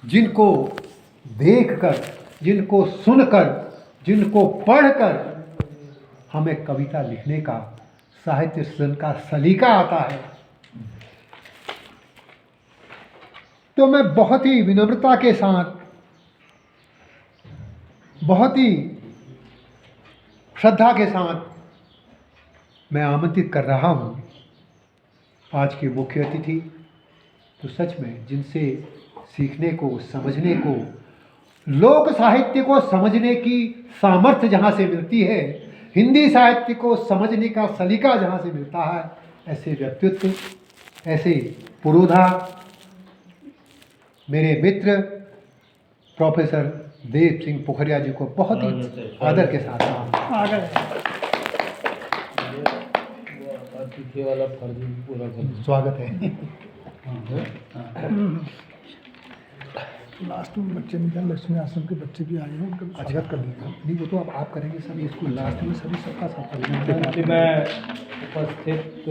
जिनको देखकर, जिनको सुनकर, जिनको पढ़कर हमें कविता लिखने का, साहित्य सृजन का सलीका आता है। तो मैं बहुत ही विनम्रता के साथ, बहुत ही श्रद्धा के साथ मैं आमंत्रित कर रहा हूँ आज के मुख्य अतिथि। तो सच में जिनसे सीखने को, समझने को, लोक साहित्य को समझने की सामर्थ्य जहाँ से मिलती है, हिंदी साहित्य को समझने का सलीका जहाँ से मिलता है, ऐसे व्यक्तित्व, ऐसे पुरोधा मेरे मित्र प्रोफेसर देव सिंह पोखरिया जी को बहुत ही आदर के साथ स्वागत है। लास्ट में बच्चे निकल, लक्ष्मी आश्रम के बच्चे भी आए हैं, उनका भी स्वागत कर देगा। नहीं, वो तो अब आप करेंगे सभी, इसको लास्ट में सभी सबका साथ मैं उपस्थित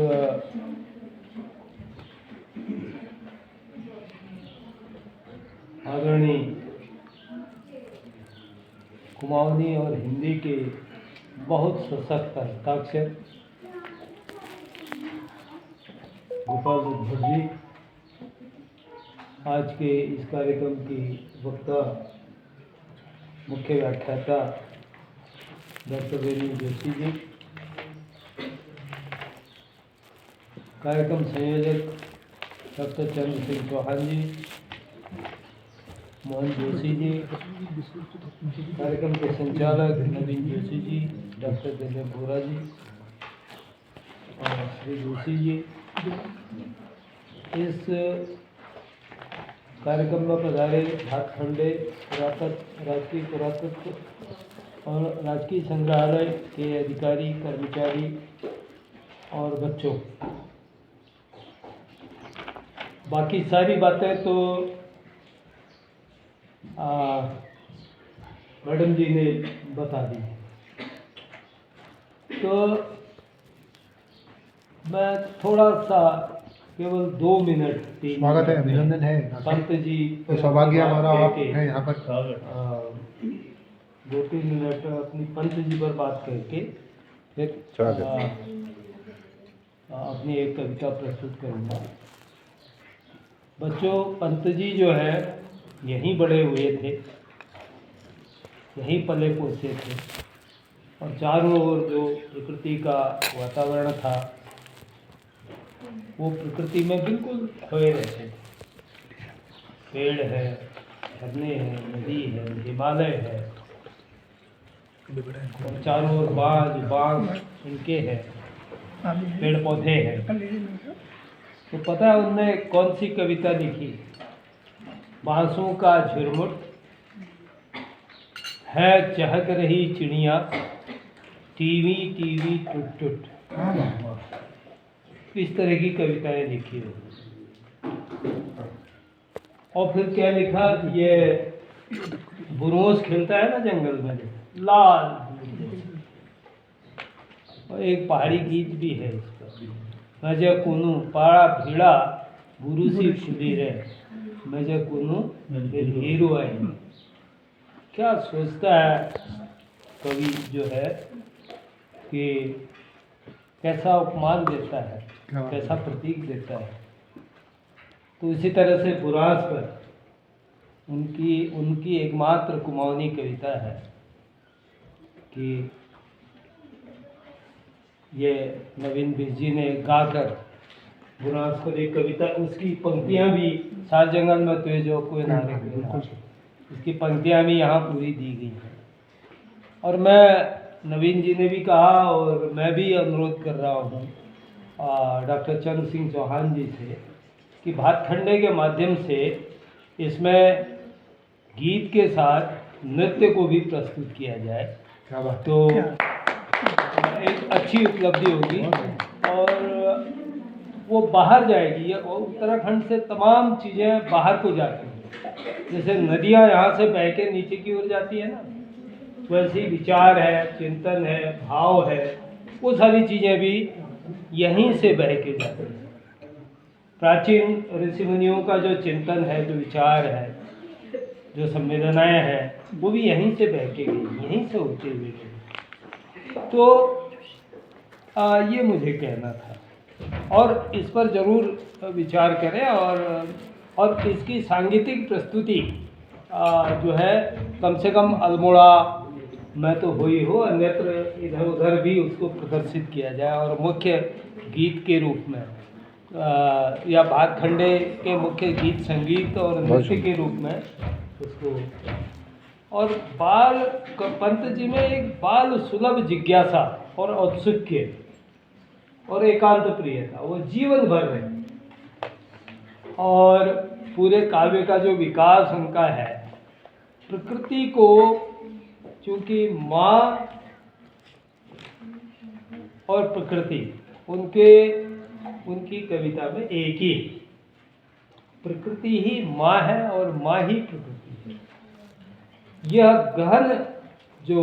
आदरणीय कुमाऊनी और हिंदी के बहुत सशक्त हस्ताक्षर गोपाल भट्ट जी, आज के इस कार्यक्रम की वक्ता मुख्य व्याख्याता डॉक्टर रेणु जोशी जी, कार्यक्रम संयोजक डॉक्टर चंद्र सिंह चौहान जी, मोहन जोशी जी, कार्यक्रम के संचालक नवीन जोशी जी, डॉक्टर दिलीप बोरा जी और श्री जोशी जी। इस कार्यक्रम में पधारे भातखंडे राजकीय पुरातत्व और राजकीय संग्रहालय के अधिकारी, कर्मचारी और बच्चों, बाकी सारी बातें तो मैडम जी ने बता दी। तो मैं थोड़ा सा केवल 2 मिनट, स्वागत है, अभिनंदन है। पंत जी तो सौभाग्य हमारा आप हैं यहाँ पर। 2-3 मिनट अपनी पंत जी पर बात करके फिर अपनी एक कविता प्रस्तुत करूँगा। बच्चों, पंत जी जो है यहीं बड़े हुए थे, यहीं पले पोसे थे और चारों ओर जो प्रकृति का वातावरण था वो प्रकृति में बिल्कुल खोए रहते थे। पेड़ है, झरने हैं, नदी है, हिमालय है और चारों ओर बाग इनके हैं, पेड़ पौधे हैं। तो पता है उनने कौन सी कविता लिखी? बांसों का झुरमुट है, चहक रही चिड़िया, टीवी टीवी टुट टुट। इस तरह की कविताएं लिखी हो। और फिर क्या लिखा? ये बुरोस खिलता है ना जंगल में, लाल। और एक पहाड़ी गीत भी है इसका, मजे कुनू पाड़ा भीड़ा बुरुसी फुली रे, मजे कुनू फिर हीरो आई। क्या सोचता है कवि जो है कि कैसा उपमान देता है, कैसा प्रतीक देता है। तो इसी तरह से बुरास पर उनकी एकमात्र कुमाऊनी कविता है कि ये नवीन बिज जी ने गाकर बुरास पर एक कविता, उसकी पंक्तियां भी सात जंगल में तुझे जो कोई नारे कोई, इसकी पंक्तियां भी यहाँ पूरी दी गई हैं। और मैं, नवीन जी ने भी कहा और मैं भी अनुरोध कर रहा हूँ डॉक्टर चंद्र सिंह चौहान जी से कि भातखंडे के माध्यम से इसमें गीत के साथ नृत्य को भी प्रस्तुत किया जाए तो एक अच्छी उपलब्धि होगी और वो बाहर जाएगी। और उत्तराखंड से तमाम चीज़ें बाहर को जाती हैं, जैसे नदियाँ यहाँ से बह के नीचे की ओर जाती है ना, वैसे ही विचार है, चिंतन है, भाव है, वो सारी चीज़ें भी यहीं से बह के जाती हैं। प्राचीन ऋषि मुनियों का जो चिंतन है, जो विचार है, जो संवेदनाएं हैं वो भी यहीं से बह के गई, यहीं से होते हुए गई। तो ये मुझे कहना था और इस पर ज़रूर विचार करें और इसकी सांगीतिक प्रस्तुति जो है कम से कम अल्मोड़ा में तो हो ही हो, अन्यत्र इधर उधर भी उसको प्रदर्शित किया जाए और मुख्य गीत के रूप में या भातखंडे के मुख्य गीत संगीत और नृत्य के रूप में उसको। और पंत जी में एक बाल सुलभ जिज्ञासा और औत्सुक्य और एकांत प्रियता वो जीवन भर रहे। और पूरे काव्य का जो विकास उनका है, प्रकृति को, चूंकि माँ और प्रकृति उनकी कविता में एक ही, प्रकृति ही माँ है और माँ ही प्रकृति है। यह गहन जो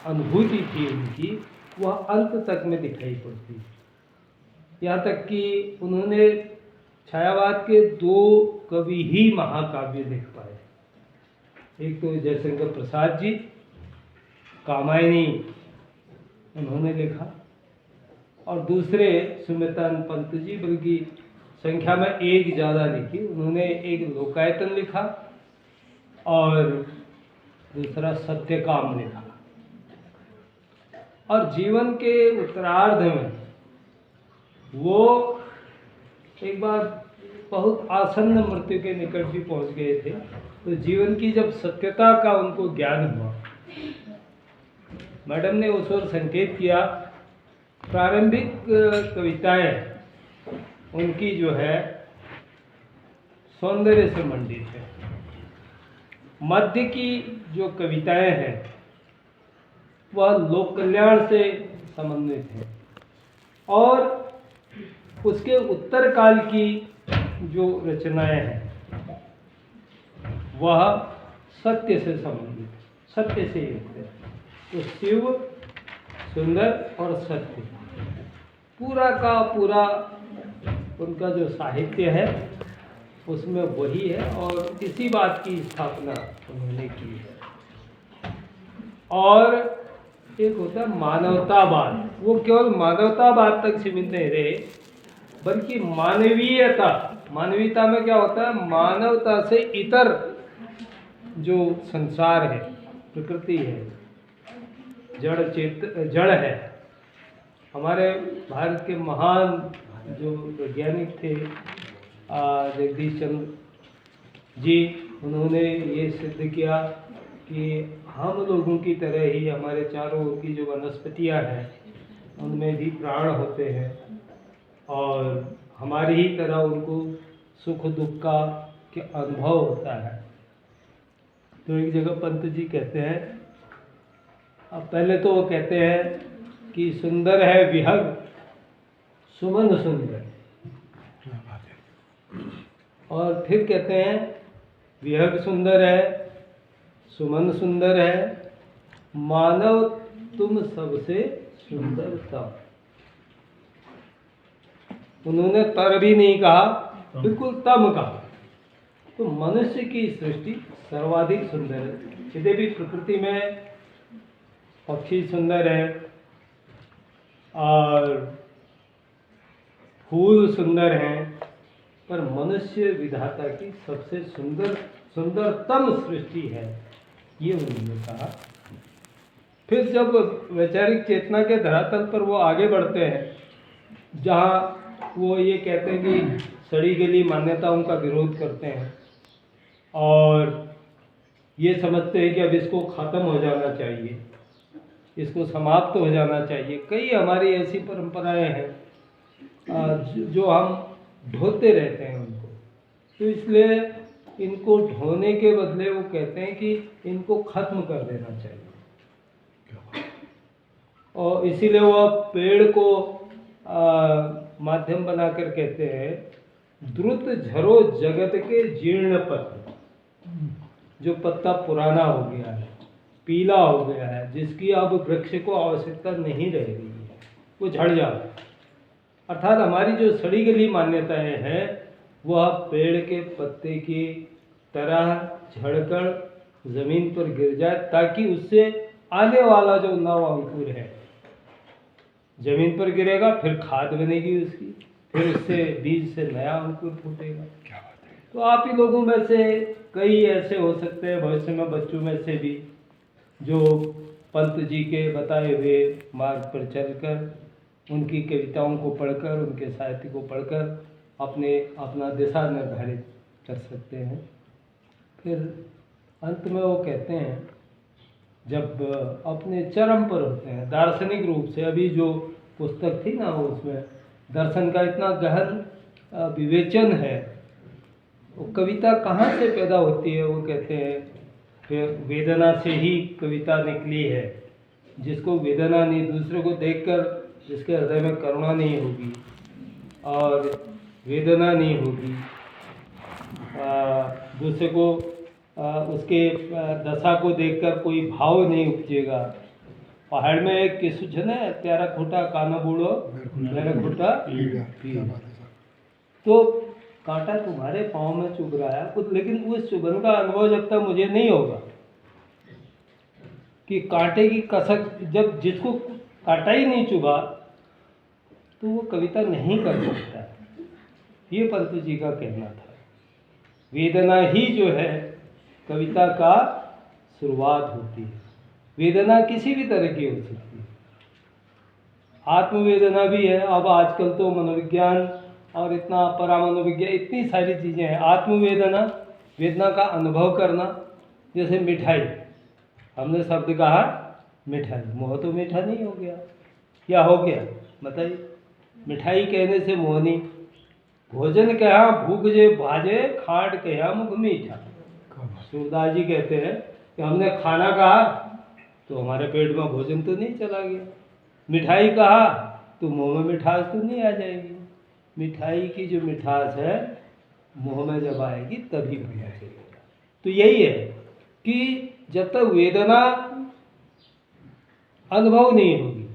अनुभूति थी उनकी, वह अंत तक में दिखाई पड़ती। यहाँ तक कि उन्होंने छायावाद के 2 कवि ही महाकाव्य लिख पाए। एक तो जयशंकर प्रसाद जी, कामायनी उन्होंने लिखा, और दूसरे सुमित्रानंद पंत जी, बल्कि संख्या में एक ज़्यादा लिखी। उन्होंने एक लोकायतन लिखा और दूसरा सत्यकाम लिखा। और जीवन के उत्तरार्ध में वो एक बार बहुत आसन्न मृत्यु के निकट भी पहुंच गए थे। तो जीवन की जब सत्यता का उनको ज्ञान हुआ, मैडम ने उस ओर संकेत किया। प्रारंभिक कविताएं उनकी जो है सौंदर्य से मंडित है। मध्य की जो कविताएं हैं वह लोक कल्याण से संबंधित है, और उसके उत्तर काल की जो रचनाएं हैं वह सत्य से संबंधित, सत्य से युक्त है। तो शिव, सुंदर और सत्य, पूरा का पूरा उनका जो साहित्य है उसमें वही है, और इसी बात की स्थापना उन्होंने की है। और एक होता है मानवतावाद, वो केवल मानवतावाद तक सीमित नहीं रहे, बल्कि मानवीयता। मानवीयता में क्या होता है, मानवता से इतर जो संसार है, प्रकृति है, जड़ है। हमारे भारत के महान जो वैज्ञानिक थे जगदीश चंद्र जी, उन्होंने ये सिद्ध किया कि हम लोगों की तरह ही हमारे चारों ओर की जो वनस्पतियां हैं उनमें भी प्राण होते हैं, और हमारी ही तरह उनको सुख दुख का के अनुभव होता है। तो एक जगह पंत जी कहते हैं, अब पहले तो वो कहते हैं कि सुंदर है विहग सुमन सुंदर, और फिर कहते हैं विहग सुंदर है, सुमन सुंदर है, मानव तुम सबसे सुंदरतम। उन्होंने तर भी नहीं कहा, बिल्कुल तम कहा। तो मनुष्य की सृष्टि सर्वाधिक सुंदर है। यद्यपि प्रकृति में पक्षी सुंदर है और फूल सुंदर हैं, पर मनुष्य विधाता की सबसे सुंदरतम सृष्टि है, ये उन्होंने कहा। फिर जब वैचारिक चेतना के धरातल पर वो आगे बढ़ते हैं, जहाँ वो ये कहते हैं कि सड़ी गली मान्यताओं का विरोध करते हैं और ये समझते हैं कि अब इसको ख़त्म हो जाना चाहिए, इसको समाप्त हो जाना चाहिए। कई हमारी ऐसी परंपराएं हैं जो हम ढोते रहते हैं उनको, तो इसलिए इनको ढोने के बदले वो कहते हैं कि इनको ख़त्म कर देना चाहिए। और इसीलिए वो पेड़ को माध्यम बनाकर कहते हैं, द्रुत झरो जगत के जीर्ण पत्र, जो पत्ता पुराना हो गया है, पीला हो गया है, जिसकी अब वृक्ष को आवश्यकता नहीं रह गई है, वो झड़ जाता है। अर्थात हमारी जो सड़ी गली मान्यताएं हैं वह पेड़ के पत्ते की तरह झड़कर ज़मीन पर गिर जाए, ताकि उससे आने वाला जो नव अंकुर है ज़मीन पर गिरेगा, फिर खाद बनेगी उसकी, फिर उससे बीज से नया अंकुर फूटेगा। क्या बात है। तो आप ही लोगों में से कई ऐसे हो सकते हैं भविष्य में, बच्चों में से भी, जो पंत जी के बताए हुए मार्ग पर चलकर, उनकी कविताओं को पढ़कर, उनके साहित्य को पढ़कर अपना दिशा निर्धारित कर सकते हैं। फिर अंत में वो कहते हैं, जब अपने चरम पर होते हैं दार्शनिक रूप से, अभी जो पुस्तक थी ना उसमें दर्शन का इतना गहन विवेचन है, वो कविता कहाँ से पैदा होती है, वो कहते हैं फिर वेदना से ही कविता निकली है। जिसको वेदना नहीं, दूसरे को देखकर जिसके हृदय में करुणा नहीं होगी और वेदना नहीं होगी, दूसरे को उसके दशा को देखकर कोई भाव नहीं उपजेगा। पहाड़ में एक किस्सू छे त्यारा खूटा काना बूढ़ो मेरा खूटा क्या बात है सर। तो कांटा तुम्हारे पाँव में चुभ रहा है, लेकिन उस चुभन का अनुभव जब तक मुझे नहीं होगा कि कांटे की कसक, जब जिसको कांटा ही नहीं चुभा तो वो कविता नहीं कर सकता है। ये पंत जी का कहना था। वेदना ही जो है कविता का शुरुआत होती है। वेदना किसी भी तरह की हो सकती है, आत्मवेदना भी है। अब आजकल तो मनोविज्ञान और इतना परामनोविज्ञान, इतनी सारी चीज़ें हैं। आत्मवेदना, वेदना का अनुभव करना, जैसे मिठाई, हमने शब्द कहा मिठाई, मोह तो मीठा नहीं हो गया, क्या हो गया बताइए? मिठाई कहने से मोह नहीं। भोजन कहा भूख जे भाजे, खाट कहा मुख मीठा। सूरदास जी कहते हैं कि हमने खाना कहा तो हमारे पेट में भोजन तो नहीं चला गया, मिठाई कहा तो मुंह में मिठास तो नहीं आ जाएगी। मिठाई की जो मिठास है मुंह में जब आएगी तभी पता चलेगा। तो यही है कि जब तक वेदना अनुभव नहीं होगी,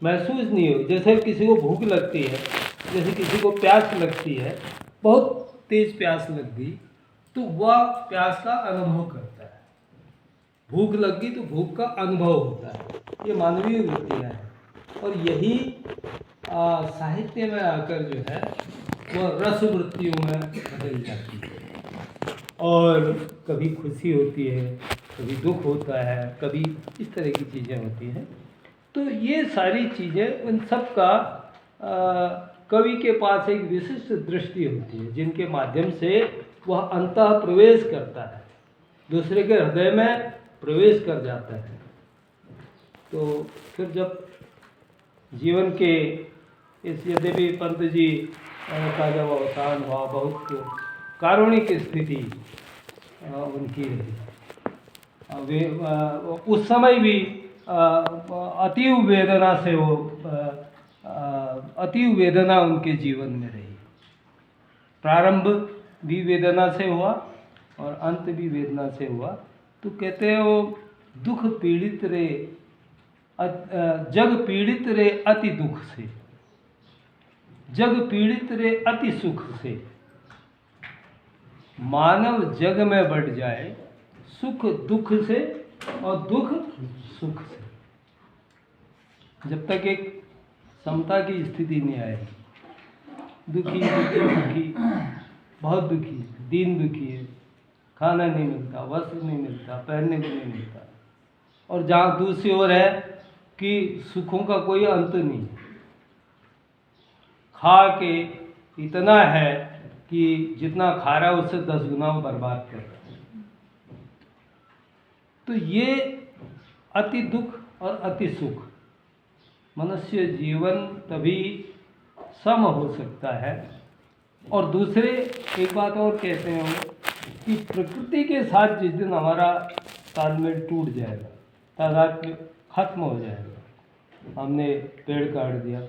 महसूस नहीं होगी, जैसे किसी को भूख लगती है, जैसे किसी को प्यास लगती है, बहुत तेज प्यास लग गई तो वह प्यास का अनुभव करता है। भूख लग गई तो भूख का अनुभव होता है। ये मानवीय वृत्तियाँ हैं और यही साहित्य में आकर जो है वह रस वृत्तियों में बदल जाती है और कभी खुशी होती है, कभी दुख होता है, कभी इस तरह की चीज़ें होती हैं। तो ये सारी चीज़ें, उन सब का कवि के पास एक विशिष्ट दृष्टि होती है, जिनके माध्यम से वह अंतः प्रवेश करता है, दूसरे के हृदय में प्रवेश कर जाता है। तो फिर जब जीवन के इस, यद्यपि पंत जी का जब अवसान हुआ, बहुत कारुणिक स्थिति उनकी रही। वे उस समय भी अतीव वेदना से वो अतीव वेदना उनके जीवन में रही। प्रारंभ भी वेदना से हुआ और अंत भी वेदना से हुआ। तो कहते हैं वो दुख पीड़ित रे, जग पीड़ित रे अति दुख से, जग पीड़ित रे अति सुख से, मानव जग में बढ़ जाए सुख दुख से और दुख सुख से। जब तक एक समता की स्थिति नहीं आएगी, दुखी दुखी दुखी, बहुत दुखी, दीन दुखी है, खाना नहीं मिलता, वस्त्र नहीं मिलता, पहनने को नहीं मिलता, और जहाँ दूसरी ओर है कि सुखों का कोई अंत नहीं, खा के इतना है कि जितना खा रहा है उससे 10 गुना बर्बाद कर रहा है। तो ये अति दुख और अति सुख, मनुष्य जीवन तभी सम हो सकता है। और दूसरे एक बात और कहते हैं कि प्रकृति के साथ जिस दिन हमारा तालमेल टूट जाएगा, तादाद खत्म हो जाएगा, हमने पेड़ काट दिया,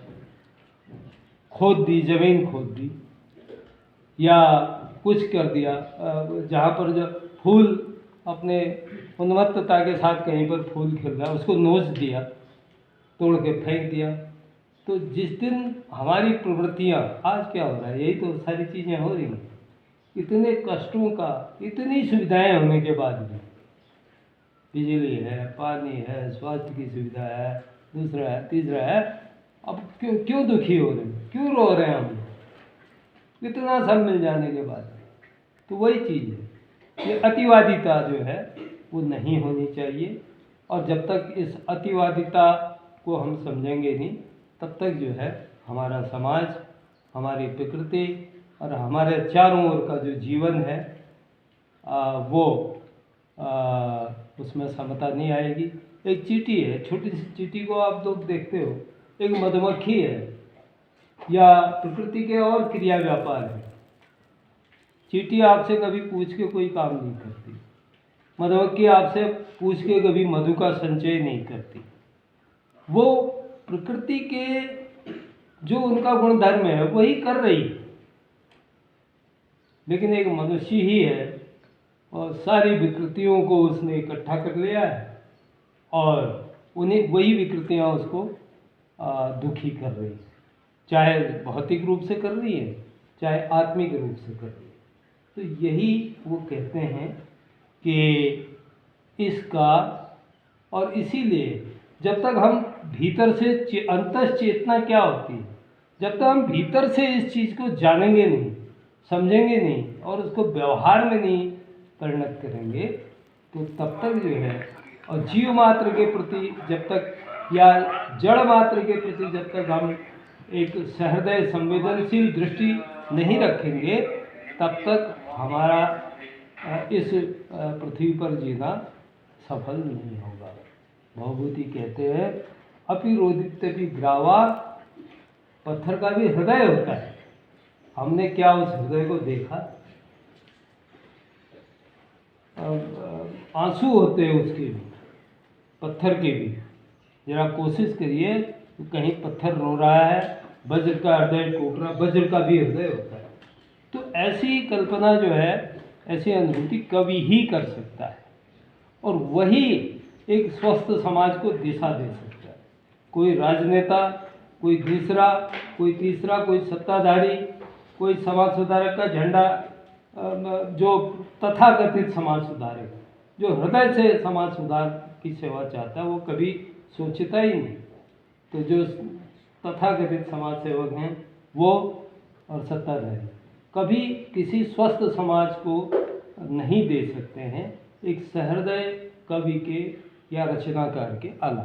खोद दी, ज़मीन खोद दी या कुछ कर दिया, जहाँ पर जब फूल अपने उन्मत्तता के साथ कहीं पर फूल खिल रहा है उसको नोच दिया, तोड़ के फेंक दिया, तो जिस दिन हमारी प्रवृत्तियाँ, आज क्या हो रहा है, यही तो सारी चीज़ें हो रही हैं, इतने कष्टों का, इतनी सुविधाएं होने के बाद भी, बिजली है, पानी है, स्वास्थ्य की सुविधा है, दूसरा है, तीसरा है, अब क्यों क्यों दुखी हो रहे हैं, क्यों रो रहे हैं हम, इतना सब मिल जाने के बाद। तो वही चीज़ है, ये अतिवादिता जो है वो नहीं होनी चाहिए। और जब तक इस अतिवादिता को हम समझेंगे नहीं, तब तक जो है हमारा समाज, हमारी प्रकृति और हमारे चारों ओर का जो जीवन है वो उसमें समता नहीं आएगी। एक चींटी है, छोटी सी चींटी को आप लोग देखते हो, एक मधुमक्खी है, या प्रकृति के और क्रिया व्यापार है। चींटी आपसे कभी पूछ के कोई काम नहीं करती, मधुमक्खी आपसे पूछ के कभी मधु का संचय नहीं करती। वो प्रकृति के जो उनका गुण धर्म है वही कर रही है। लेकिन एक मनुष्य ही है और सारी विकृतियों को उसने इकट्ठा कर लिया है और उन्हें वही विकृतियां उसको दुखी कर रही है, चाहे भौतिक रूप से कर रही है, चाहे आत्मिक रूप से कर रही है। तो यही वो कहते हैं कि इसका, और इसीलिए जब तक हम भीतर से अंतः चेतना क्या होती है, जब तक हम भीतर से इस चीज़ को जानेंगे नहीं, समझेंगे नहीं और उसको व्यवहार में नहीं परिणत करेंगे, तो तब तक जो है, और जीव मात्र के प्रति जब तक, या जड़ मात्र के प्रति जब तक हम एक सहृदय संवेदनशील दृष्टि नहीं रखेंगे, तब तक हमारा इस पृथ्वी पर जीना सफल नहीं होगा। भवभूति कहते हैं अपि रोदित्यपि ग्रावा, पत्थर का भी हृदय होता है। हमने क्या उस हृदय को देखा? आंसू होते हैं उसके भी, पत्थर के भी। जरा कोशिश करिए, तो कहीं पत्थर रो रहा है, वज्र का हृदय टूट रहा, वज्र का भी हृदय होता है। तो ऐसी कल्पना जो है, ऐसी अनुभूति कवि ही कर सकता है, और वही एक स्वस्थ समाज को दिशा दे सकता है। कोई राजनेता, कोई दूसरा, कोई तीसरा, कोई सत्ताधारी, कोई समाज सुधारक का झंडा, जो तथाकथित समाज सुधारक, जो हृदय से समाज सुधार की सेवा चाहता है, वो कभी सोचता ही नहीं। तो जो तथाकथित समाज सेवक हैं वो और सत्ताधारी कभी किसी स्वस्थ समाज को नहीं दे सकते हैं, एक सहृदय कवि के या रचनाकार के अलावा।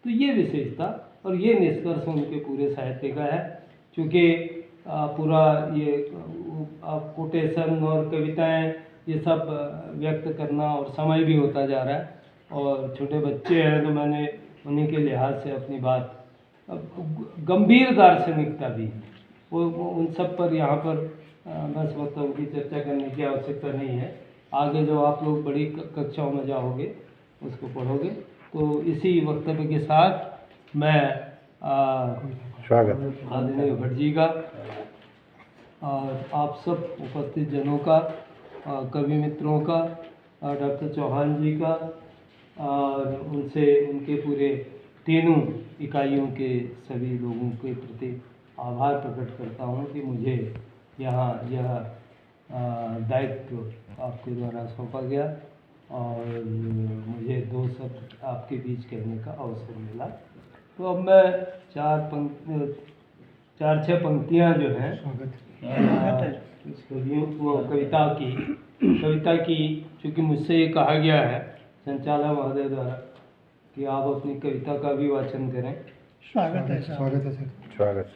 तो ये विशेषता और ये निष्कर्ष उनके पूरे साहित्य का है। चूँकि पूरा ये कोटेशन और कविताएं ये सब व्यक्त करना और समय भी होता जा रहा है, और छोटे बच्चे हैं, तो मैंने उन्हीं के लिहाज से अपनी बात, गंभीर दार्शनिकता भी वो उन सब पर यहाँ पर मैं समझता हूँ कि चर्चा करने की आवश्यकता नहीं है। आगे जो आप लोग बड़ी कक्षाओं में जाओगे उसको पढ़ोगे। तो इसी वक्तव्य के साथ मैं स्वागत आदरणीय भट्ट जी का और आप सब उपस्थित जनों का, कवि मित्रों का, डॉक्टर चौहान जी का, और उनसे उनके पूरे तीनों इकाइयों के सभी लोगों के प्रति आभार प्रकट करता हूँ कि मुझे यहाँ यह दायित्व आपके द्वारा सौंपा गया और मुझे 2 शब्द आपके बीच कहने का अवसर मिला। तो अब मैं 4-6 पंक्तियाँ जो हैं कविता की चूँकि मुझसे ये कहा गया है संचालक महोदय द्वारा कि आप अपनी कविता का भी वाचन करें। स्वागत है सर। स्वागत है सर। स्वागत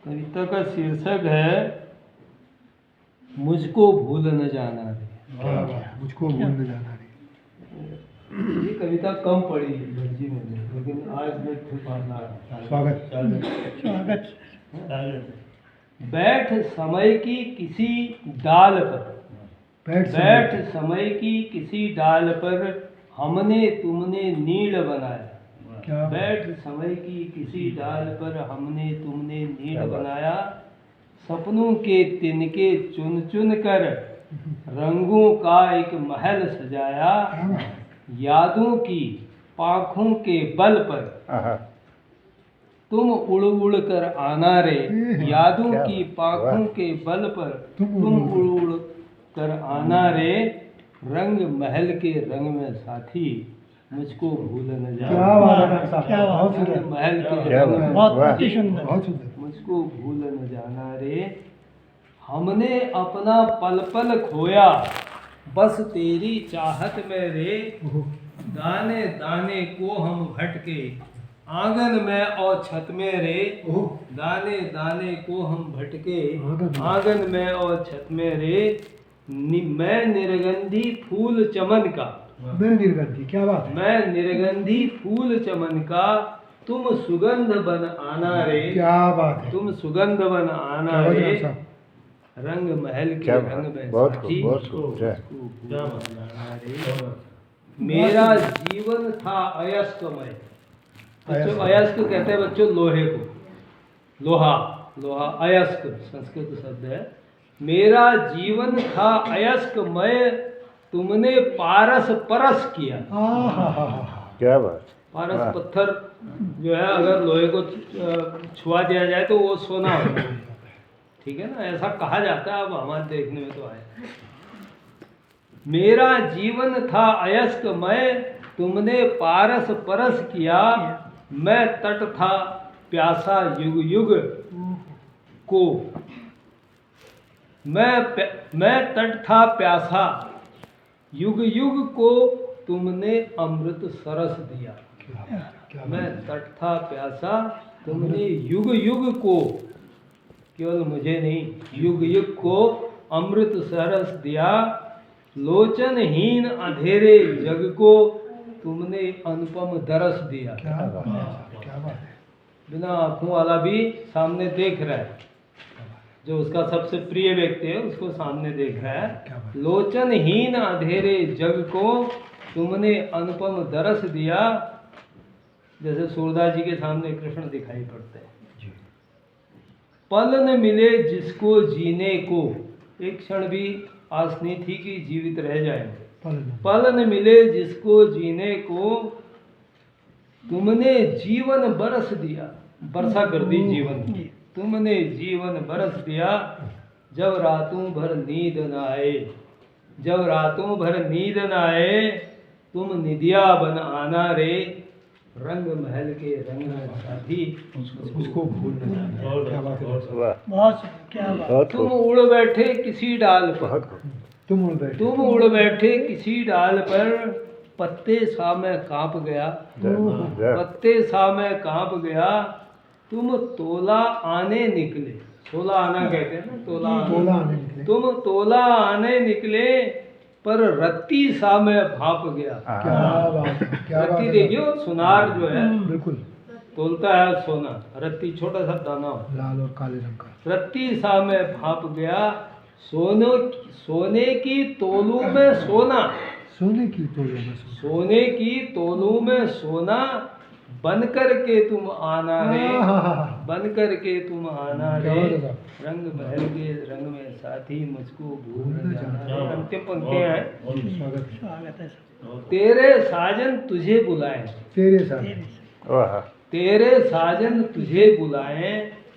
कविता का शीर्षक है मुझको भूल न जाना रे। क्या बात, मुझको भूल न जाना रे। ये कविता कम पढ़ी भटजी मैंने, लेकिन आज मैं खुद पढ़ना। स्वागत। बैठ समय की किसी डाल पर, बैठ समय की किसी डाल पर हमने तुमने नीड़ बनाया। क्या बैठ समय की किसी डाल पर हमने तुमने नीड़ बनाया। सपनों के तिनके चुन चुन कर रंगों का एक महल सजाया। यादों की पाँखों के बल पर तुम उड़ उड़ कर आना रे, यादों क्या की बात, पाखों वाह। के बल पर तुम तुम उड़ उड़ कर आना रे, रंग महल के रंग में साथी मुझको भूल न क्या जाना। बात है डॉक्टर साहब, क्या बात, बहुत रंग सुंदर, महल के क्या रंग बात, में बहुत वाह। अति सुंदर। बहुत सुंदर। मुझको भूल न जाना रे, हमने अपना पल पल खोया बस तेरी चाहत में रे, ओहो, दाने दाने को हम भटके आंगन में और छत में रे, ओहो, दाने दाने को हम भटके आंगन में। आंगन में और छत में रे, मैं निर्गंधी फूल चमन का, मैं निर्गंधी, क्या बात है, मैं निर्गंधी फूल चमन का, तुम सुगंध बन आना रे, क्या बात है, तुम सुगंध बन आना क्या बात है रे, डॉक्टर साहब, रंग महल के क्या रंग में बहुत साथी खूब, बहुत मुझको खूब, जय। भूल न जाना रे। मेरा जीवन था अयस्कमय। बच्चों अयस्क कहते हैं बच्चों लोहे को, लोहा, लोहा अयस्क संस्कृत शब्द है। मेरा जीवन था अयस्कमय, तुमने पारस परस किया। क्या बात, पारस वाह। पत्थर जो है अगर लोहे को छुआ दिया जाए तो वो सोना होता है, ठीक है ना, ऐसा कहा जाता है, अब हमारे देखने में तो आया। मेरा जीवन था अयस्कमय, तुमने पारस परस किया, मैं तट था प्यासा युग युग को, मैं तट था प्यासा युग युग को, तुमने अमृत सरस दिया। मैं तट था प्यासा, तुमने युग युग को, केवल मुझे नहीं युग युग को अमृत सरस दिया। लोचनहीन अंधेरे जग को, तुमने अनुपम दरस दिया। क्या बात है, क्या बात है, बिना आंखों वाला भी सामने देख रहा है, जो उसका सबसे प्रिय व्यक्ति है उसको सामने देख रहा क्या है। बात। लोचनहीन अंधेरे जग को, तुमने अनुपम दरस दिया। जैसे सूरदास जी के सामने कृष्ण दिखाई पड़ते हैं। जी, पल न मिले जिसको जीने को, एक क्षण भी आस नहीं थी कि जीवित रह जाएंगे। पल न मिले जिसको जीने को, तुमने जीवन बरस दिया, वर्षा कर दी जीवन की, तुमने जीवन बरस दिया। जब रातों भर नींद न आए, जब रातों भर नींद न आए, तुम निदिया बन आना रे, रंग महल के रंग में साथी उसको भूल न जाना। क्या बात है डॉक्टर साहब, वाह, बहुत क्या बात। बहुत तुम खूब, उड़ बैठे किसी डाल पर, बहुत खूब, तुम उड़ बैठे, तुम उड़ बैठे किसी डाल पर, पत्ते सा मैं कांप गया, जय, जय। पत्ते सा मैं कांप गया। तुम तोला आने निकले, तोला आना कहते हैं ना, तोला तोला आना। आने निकले, तुम तोला आने निकले, पर रत्ती सा मैं भाप गया। क्या बात है, क्या बात रत्ती है, देखियो, सुनार जो है बिल्कुल तोलता है सोना, रत्ती छोटा सा दाना होता है। लाल और काले रंग का, रत्ती सा मैं भाप गया, सोने की तोलू में सोना, सोने की तोलों में सोना, सोने की तोलू में सोना, बन कर के तुम आना रे, बन कर के तुम आना क्या रे, बात है साहब। रंग महल के रंग में साथी मुझको भूल न जाना रे। अंतिम पंक्तियां हैं। स्वागत है, स्वागत है। तेरे साजन तुझे बुलाए, तेरे साथ, वाह, तेरे साजन तुझे बुलाए,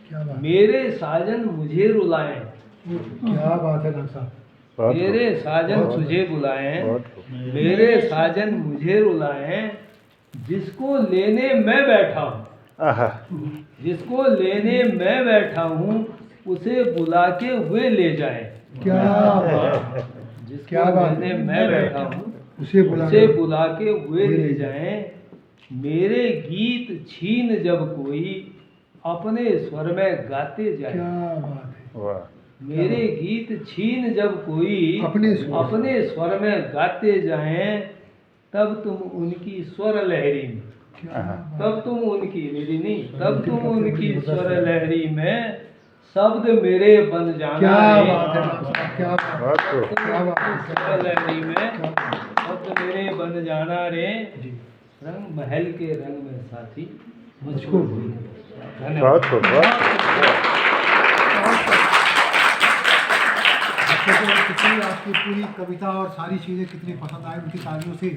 क्या बात है, मेरे साजन मुझे रुलाए, क्या बात है डॉक्टर साहब, बहुत तेरे खूब, साजन तुझे बुलाए, बहुत खूब, मेरे साजन मुझे रुलाए, जिसको लेने मैं बैठा हूँ, आहा, जिसको लेने मैं बैठा हूँ, उसे बुला के हुए ले जाए। क्या बात, जिसको क्या बात लेने मैं बैठा हूँ, उसे बुला उसे बुला के हुए ले जाए। मेरे गीत छीन जब कोई, अपने स्वर में गाते जाए। क्या बात है, वाह, मेरे गीत छीन जब कोई, अपने स्वर में गाते जाएं, तब तुम उनकी स्वर लहरी में, क्या बात, तब तुम उनकी, मेरी नहीं, तब तुम उनकी स्वर लहरी में शब्द मेरे बन जाना क्या रे। बात है डॉक्टर साहब, क्या बात, बहुत खूब, तुम क्या बात है, उनकी स्वर लहरी में क्या बात, शब्द मेरे बन जाना रे, जी, रंग महल के रंग में साथी मुझको भूल न बहुत धन्यवाद। खूब, बहुत आपको कितनी आपकी पूरी कविता और सारी चीज़ें कितनी पसंद आई, उनकी तालियों से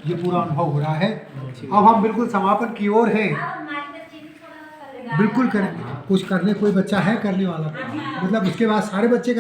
ये पूरा अनुभव हो रहा है। अब हम बिल्कुल समापन की ओर हैं। बिल्कुल करेंगे। कुछ करने कोई बच्चा है करने वाला, मतलब उसके बाद सारे बच्चे